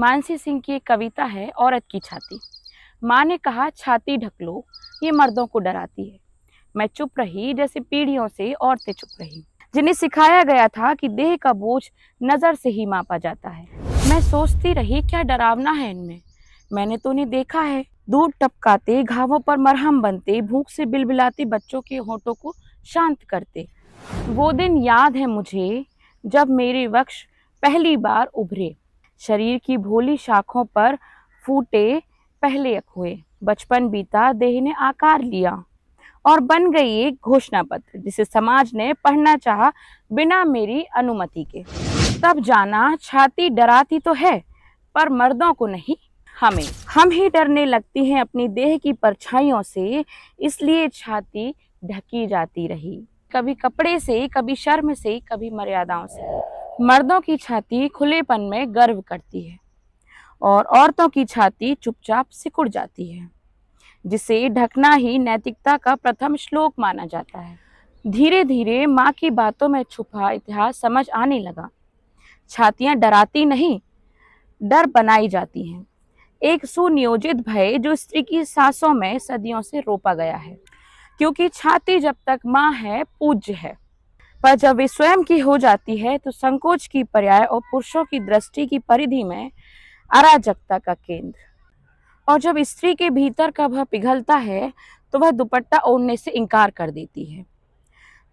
मानसी सिंह की एक कविता है, औरत की छाती। माँ ने कहा छाती ढक लो, ये मर्दों को डराती है। मैं चुप रही, जैसे पीढ़ियों से औरतें चुप रही, जिन्हें सिखाया गया था कि देह का बोझ नजर से ही मापा जाता है। मैं सोचती रही, क्या डरावना है इनमें। मैंने तो उन्हें देखा है, दूध टपकाते, घावों पर मरहम बनते, भूख से बिलबिलाते बच्चों के होठों को शांत करते। वो दिन याद है मुझे, जब मेरे वक्ष पहली बार उभरे, शरीर की भोली शाखों पर फूटे पहले अखोए। बचपन बीता, देह ने आकार लिया और बन गई एक घोषणा पत्र, जिसे समाज ने पढ़ना चाहा बिना मेरी अनुमति के। तब जाना छाती डराती तो है, पर मर्दों को नहीं, हमें। हम ही डरने लगती हैं अपनी देह की परछाइयों से, इसलिए छाती ढकी जाती रही, कभी कपड़े से, कभी शर्म से, कभी मर्यादाओं से। मर्दों की छाती खुलेपन में गर्व करती है और औरतों की छाती चुपचाप सिकुड़ जाती है, जिसे ढकना ही नैतिकता का प्रथम श्लोक माना जाता है। धीरे धीरे माँ की बातों में छुपा इतिहास समझ आने लगा। छातियां डराती नहीं, डर बनाई जाती हैं। एक सुनियोजित भय जो स्त्री की सांसों में सदियों से रोपा गया है, क्योंकि छाती जब तक माँ है पूज्य है, पर जब वे स्वयं की हो जाती है तो संकोच की पर्याय और पुरुषों की दृष्टि की परिधि में अराजकता का केंद्र। और जब स्त्री के भीतर का भय पिघलता है तो वह दुपट्टा ओढ़ने से इनकार कर देती है।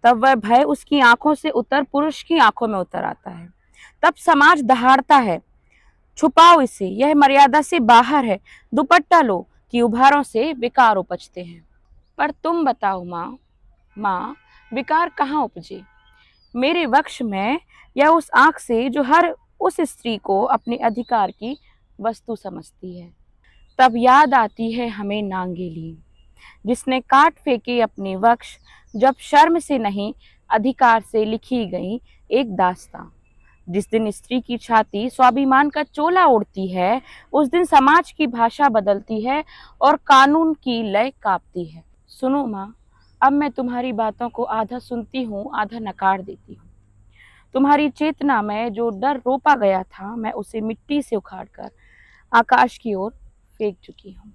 तब वह भय उसकी आंखों से उतर पुरुष की आंखों में उतर आता है। तब समाज दहाड़ता है, छुपाओ इसे, यह मर्यादा से बाहर है, दुपट्टा लो, कि उभारों से विकार उपजते हैं। पर तुम बताओ माँ, विकार कहाँ उपजे? मेरे वक्ष में, या उस आंख से जो हर उस स्त्री को अपने अधिकार की वस्तु समझती है? तब याद आती है हमें नांगेली, जिसने काट फेंके अपने वक्ष, जब शर्म से नहीं अधिकार से लिखी गई एक दास्तां। जिस दिन स्त्री की छाती स्वाभिमान का चोला ओढ़ती है, उस दिन समाज की भाषा बदलती है और कानून की लय कांपती है। सुनो माँ, अब मैं तुम्हारी बातों को आधा सुनती हूँ, आधा नकार देती हूँ। तुम्हारी चेतना में जो डर रोपा गया था, मैं उसे मिट्टी से उखाड़कर आकाश की ओर फेंक चुकी हूँ।